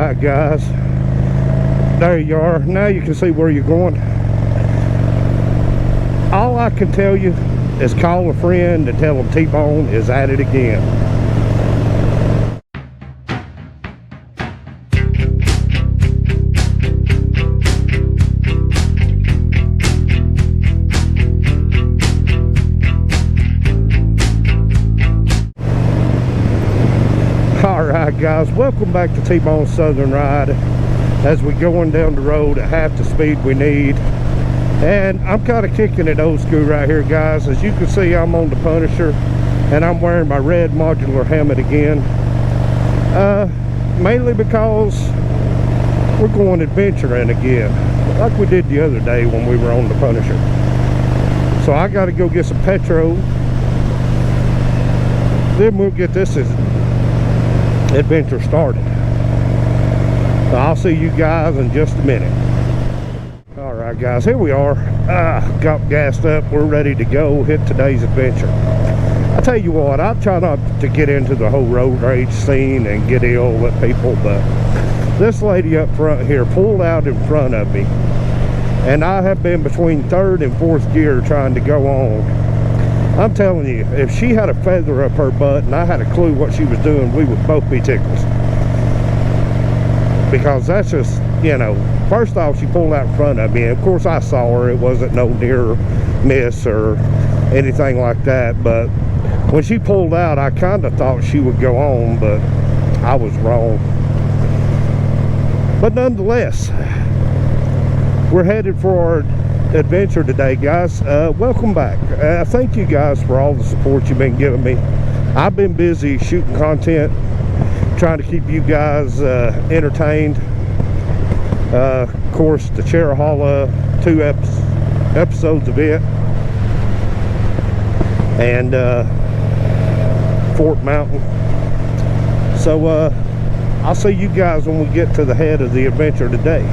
Alright guys, there you are. Now you can see where you're going. All I can tell you is call a friend and tell them T-Bone is at it again. Alright guys, welcome back to T-Bone Southern Ride as we're going down the road at half the speed we need. And I'm kind of kicking it old school right here guys. As you can see, I'm on the Punisher and I'm wearing my red modular helmet again, mainly because we're going adventuring again like we did the other day when we were on the Punisher. So I got to go get some petrol, then we'll get this adventure started. So I'll see you guys in just a minute. Alright guys, here we are. Got gassed up, we're ready to go hit today's adventure. I tell you what, I try not to get into the whole road rage scene and get ill at people, but this lady up front here pulled out in front of me, and I have been between third and fourth gear trying to go on. I'm telling you, if she had a feather up her butt and I had a clue what she was doing, we would both be tickled. Because that's just, you know, first off, she pulled out in front of me, and of course I saw her. It wasn't no near miss or anything like that, but when she pulled out, I kind of thought she would go on, but I was wrong. But nonetheless, we're headed for our adventure today guys. Welcome back. Thank you guys for all the support you've been giving me. I've been busy shooting content, trying to keep you guys entertained. Of course, the Cherahalla 2 episodes of it, and Fort Mountain. So I'll see you guys when we get to the head of the adventure today.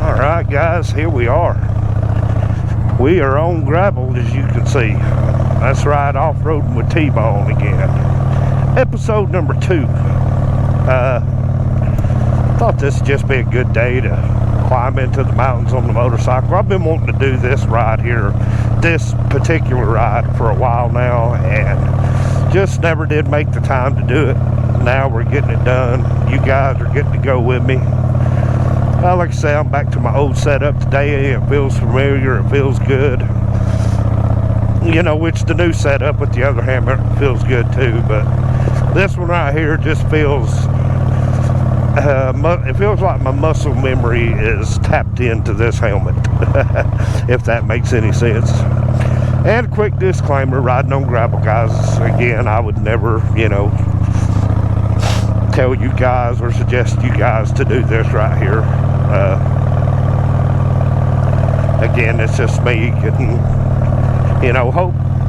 Alright guys, here we are. We are on gravel, as you can see. That's right, off-roading with T-Bone again. Episode number 2. Thought this would just be a good day to climb into the mountains on the motorcycle. I've been wanting to do this ride here, this particular ride, for a while now, and just never did make the time to do it. Now we're getting it done. You guys are getting to go with me. Like I say, I'm back to my old setup today. It feels familiar, it feels good. You know, which the new setup with the other hammer feels good too, but this one right here just feels, it feels like my muscle memory is tapped into this helmet, if that makes any sense. And a quick disclaimer, riding on gravel guys, again, I would never, you know, tell you guys or suggest you guys to do this right here. Again, it's just me getting, you know,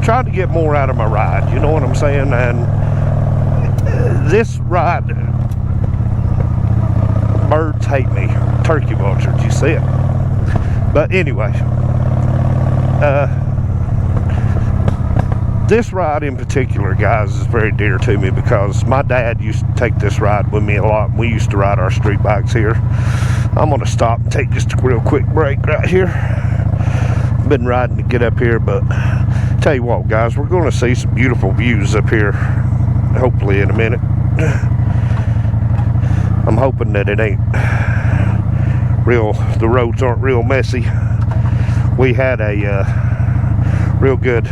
trying to get more out of my ride, you know what I'm saying? And this ride, birds hate me, turkey vultures, you see it? But anyway, this ride in particular, guys, is very dear to me because my dad used to take this ride with me a lot. We used to ride our street bikes here. I'm going to stop and take just a real quick break right here. Been riding to get up here, but tell you what, guys, we're going to see some beautiful views up here, hopefully in a minute. I'm hoping that it ain't real, the roads aren't real messy. We had a real good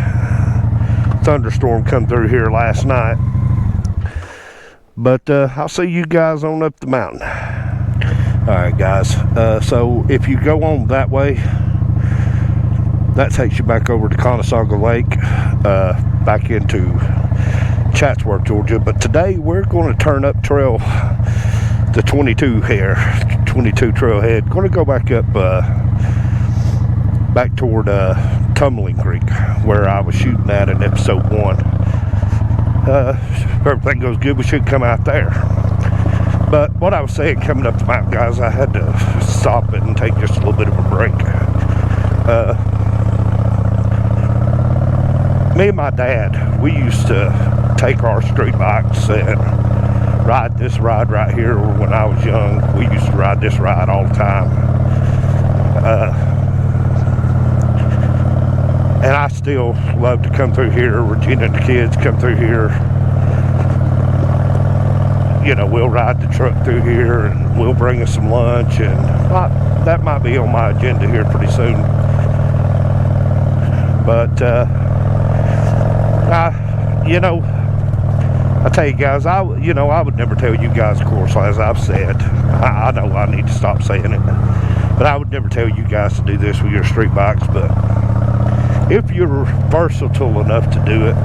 thunderstorm come through here last night, but I'll see you guys on up the mountain. Alright guys, so if you go on that way, that takes you back over to Conestoga Lake, back into Chatsworth, Georgia. But today we're going to turn up trail, the 22 trailhead. Going to go back up, back toward Tumbling Creek, where I was shooting at in episode 1. If everything goes good, we should come out there. But what I was saying, coming up the mountain, guys, I had to stop it and take just a little bit of a break. Me and my dad, we used to take our street bikes and ride this ride right here. When I was young, we used to ride this ride all the time. And I still love to come through here. Regina and the kids come through here. You know, we'll ride the truck through here, and we'll bring us some lunch, and that might be on my agenda here pretty soon. But you know, I tell you guys, I would never tell you guys, of course, as I've said. I know I need to stop saying it, but I would never tell you guys to do this with your street bikes. But if you're versatile enough to do it,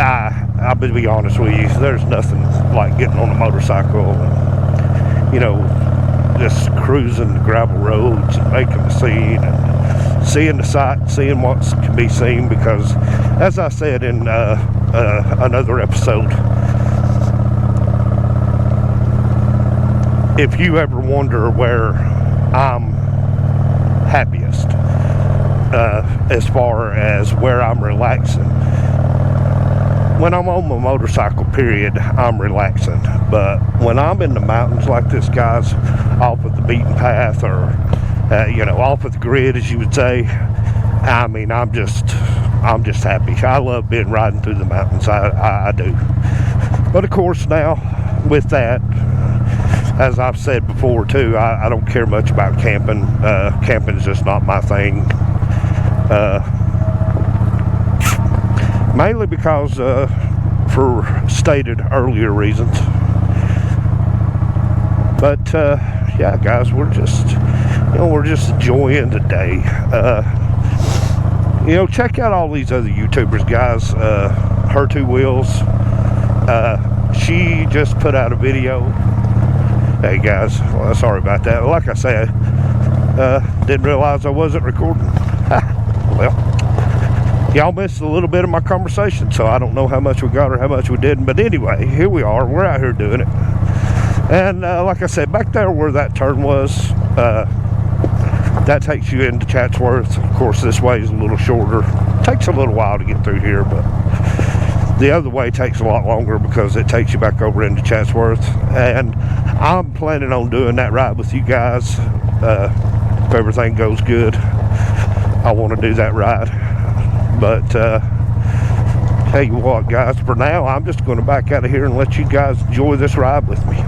I'll be honest with you, there's nothing like getting on a motorcycle and, you know, just cruising the gravel roads and making the scene and seeing the sight, seeing what can be seen. Because, as I said in another episode, if you ever wonder where I'm happiest, as far as where I'm relaxing, when I'm on my motorcycle, period, I'm relaxing. But when I'm in the mountains like this, guys, off of the beaten path, or you know, off of the grid, as you would say, I mean, I'm just happy. I love being riding through the mountains. I do. But of course, now with that, as I've said before too, I don't care much about camping. Camping's just not my thing. Mainly because, for stated earlier reasons. But yeah, guys, we're just enjoying the day. You know, check out all these other YouTubers, guys. Her Two Wheels. She just put out a video. Hey guys, well, sorry about that. Like I said, didn't realize I wasn't recording. Well, y'all missed a little bit of my conversation, so I don't know how much we got or how much we didn't. But anyway, here we are. We're out here doing it. And like I said, back there where that turn was, that takes you into Chatsworth. Of course, this way is a little shorter. Takes a little while to get through here, but the other way takes a lot longer because it takes you back over into Chatsworth. And I'm planning on doing that ride with you guys. If everything goes good, I want to do that ride. But tell you what, guys, for now, I'm just going to back out of here and let you guys enjoy this ride with me.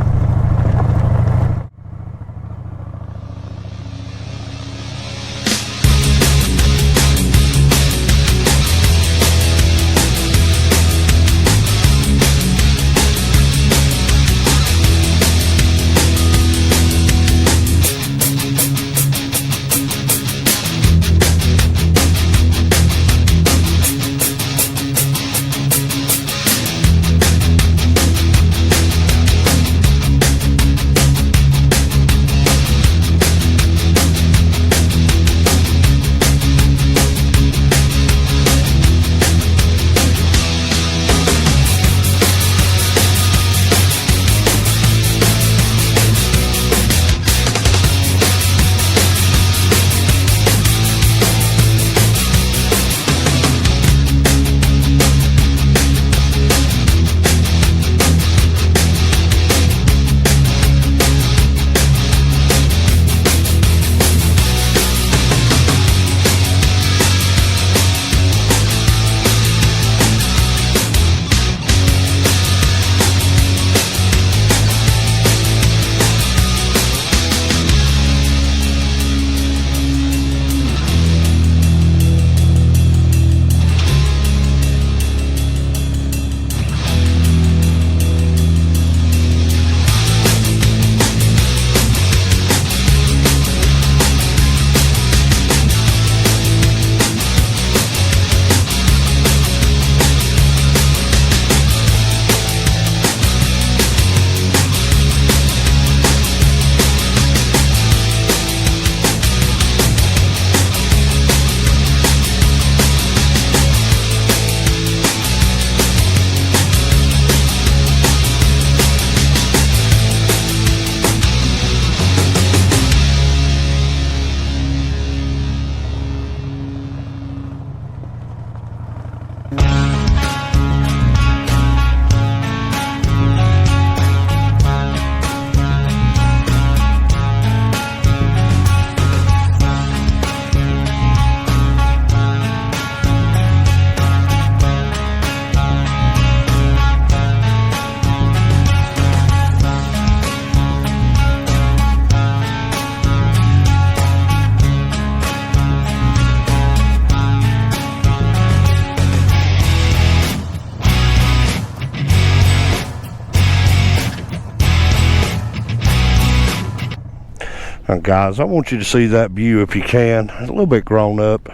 Now, guys, I want you to see that view if you can. It's a little bit grown up,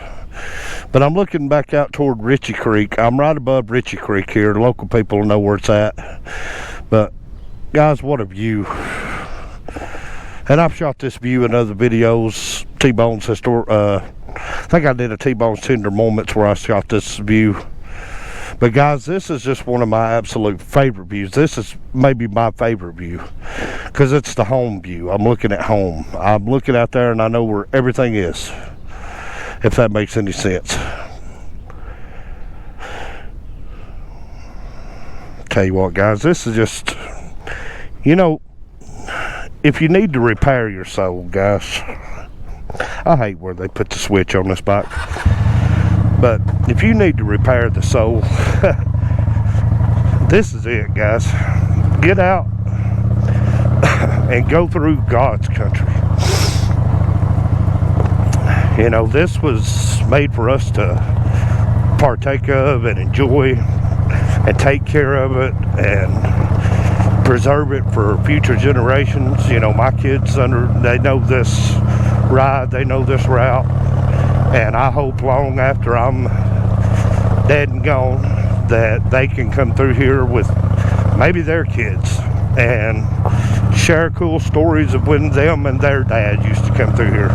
but I'm looking back out toward Ritchie Creek. I'm right above Ritchie Creek here. Local people know where it's at. But guys, what a view. And I've shot this view in other videos. T-Bones I think I did a T-Bones Tender Moments where I shot this view. But guys, this is just one of my absolute favorite views. This is maybe my favorite view because it's the home view. I'm looking at home. I'm looking out there and I know where everything is, if that makes any sense. Tell you what, guys, this is just, you know, if you need to repair your soul, guys, I hate where they put the switch on this bike, but if you need to repair the soul, this is it, guys. Get out and go through God's country. You know, this was made for us to partake of and enjoy and take care of it and preserve it for future generations. You know, my kids they know this ride, they know this route, and I hope long after I'm dead and gone that they can come through here with maybe their kids and share cool stories of when them and their dad used to come through here.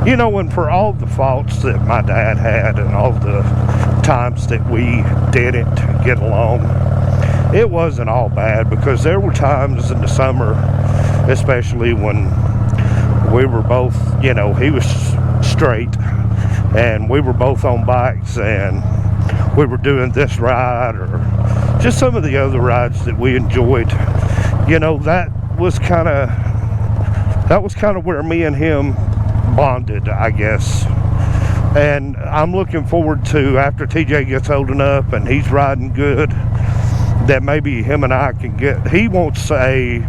You know, and for all the faults that my dad had and all the times that we didn't get along, it wasn't all bad, because there were times in the summer, especially when we were both, you know, he was straight and we were both on bikes and we were doing this ride or just some of the other rides that we enjoyed. You know, that was kind of where me and him bonded, I guess. And I'm looking forward to, after TJ gets old enough and he's riding good, that maybe him and I can get, he wants an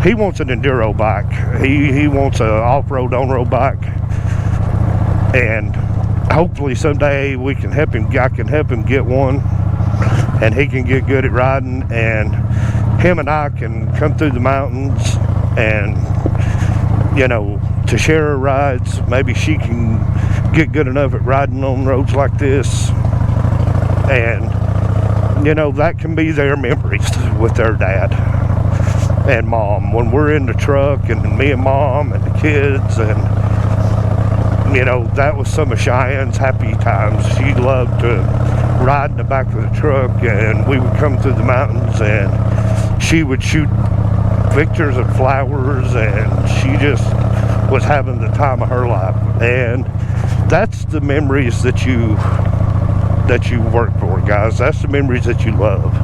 enduro bike. He wants an off-road, on-road bike, and hopefully someday I can help him get one, and he can get good at riding, and him and I can come through the mountains and, you know, to share her rides. Maybe she can get good enough at riding on roads like this, and you know, that can be their memories with their dad and mom when we're in the truck, and me and mom and the kids. And you know, that was some of Cheyenne's happy times. She loved to ride in the back of the truck, and we would come through the mountains and she would shoot pictures of flowers, and she just was having the time of her life. And that's the memories that you work for, guys. That's the memories that you love.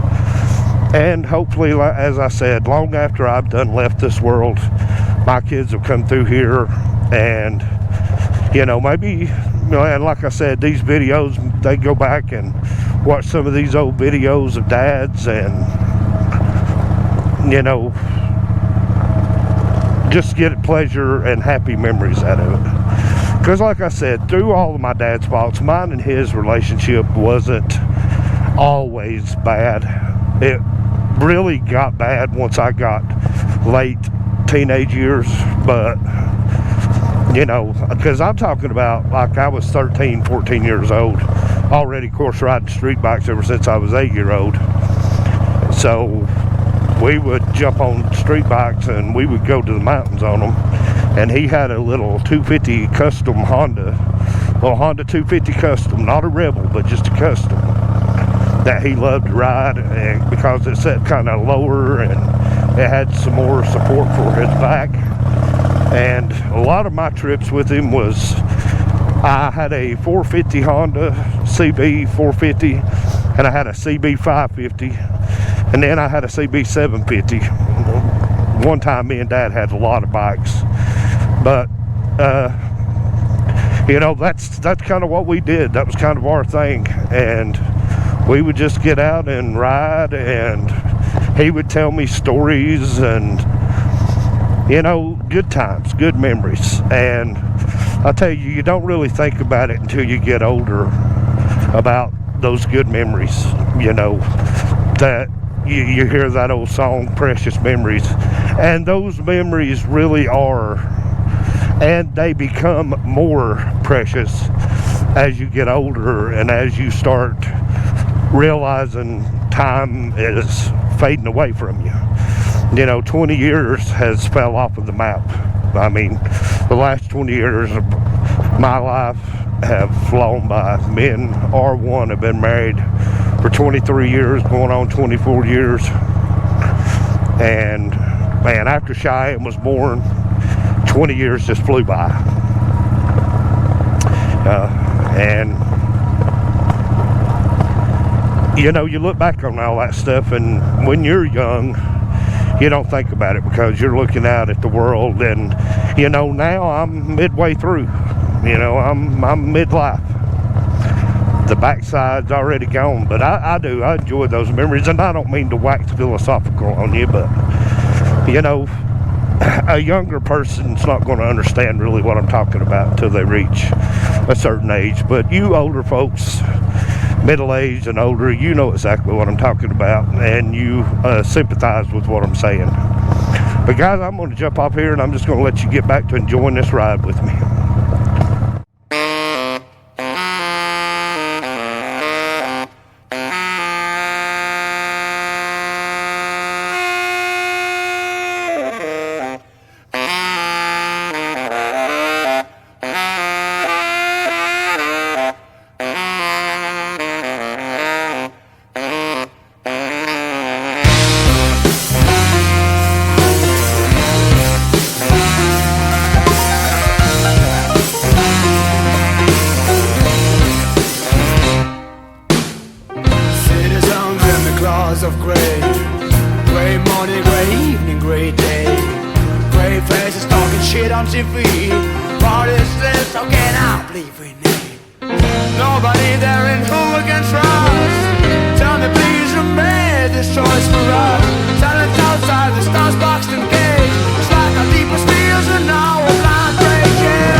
And hopefully, as I said, long after I've done left this world, my kids will come through here, and you know, maybe, you know, and like I said, these videos, they go back and watch some of these old videos of dads, and you know, just get pleasure and happy memories out of it. Because like I said, through all of my dad's faults, mine and his relationship wasn't always bad. It really got bad once I got late teenage years. But, you know, because I'm talking about, like, I was 13, 14 years old. Already, of course, riding street bikes ever since I was 8-year-old. So we would jump on street bikes and we would go to the mountains on them. And he had a little 250 custom Honda 250 custom, not a Rebel, but just a custom, that he loved to ride, and because it sat kind of lower and it had some more support for his back. And a lot of my trips with him was, I had a 450 Honda CB 450, and I had a CB 550, and then I had a CB 750. One time me and Dad had a lot of bikes. But, you know, that's kind of what we did. That was kind of our thing. And we would just get out and ride, and he would tell me stories and, you know, good times, good memories. And I tell you, you don't really think about it until you get older, about those good memories, you know, that you hear that old song, Precious Memories. And those memories really are and they become more precious as you get older and as you start realizing time is fading away from you. 20 years has fell off of the map. I mean, the last 20 years of my life have flown by. Me and R1 have been married for 23 years, going on 24 years. And man, after Cheyenne was born, 20 years just flew by. And you look back on all that stuff, and when you're young, you don't think about it because you're looking out at the world. And now I'm midway through. I'm midlife. The backside's already gone, but I enjoy those memories. And I don't mean to wax philosophical on you, but a younger person's not going to understand really what I'm talking about until they reach a certain age. But you older folks, middle-aged and older, you know exactly what I'm talking about, and you sympathize with what I'm saying. But guys, I'm going to jump off here, and I'm just going to let you get back to enjoying this ride with me. Of gray morning, gray evening, gray day, gray faces talking shit on TV, parties lips talking out, believe we need nobody there in who we can trust. Tell me please who made this choice for us. Silence outside the stars boxed and caged. It's like our deepest fears and now we're blind raging.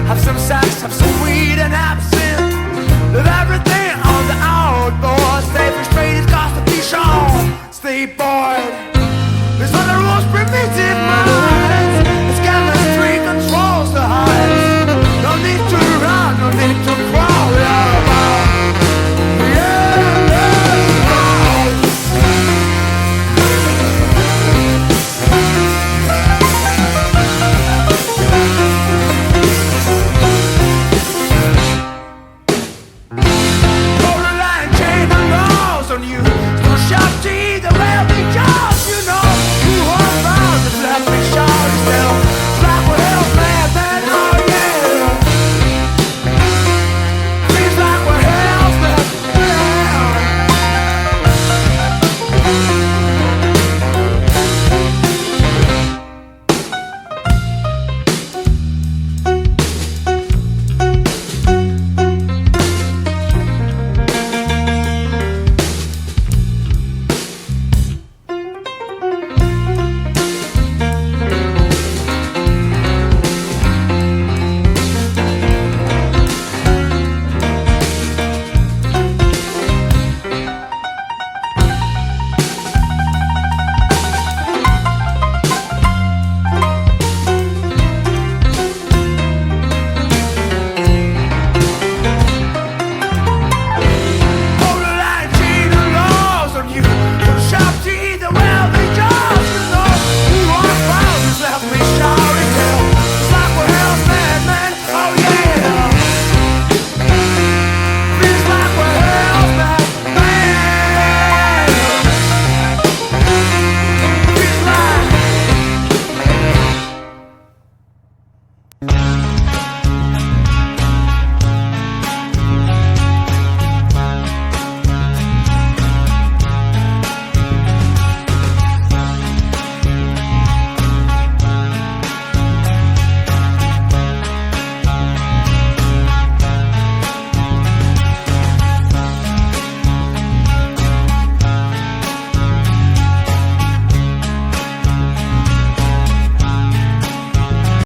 Have some sex, have some weed and absinthe. Leave everything on the outdoors. Stay frustrated, cause to be shown. Stay bored. There's other rules primitive, man.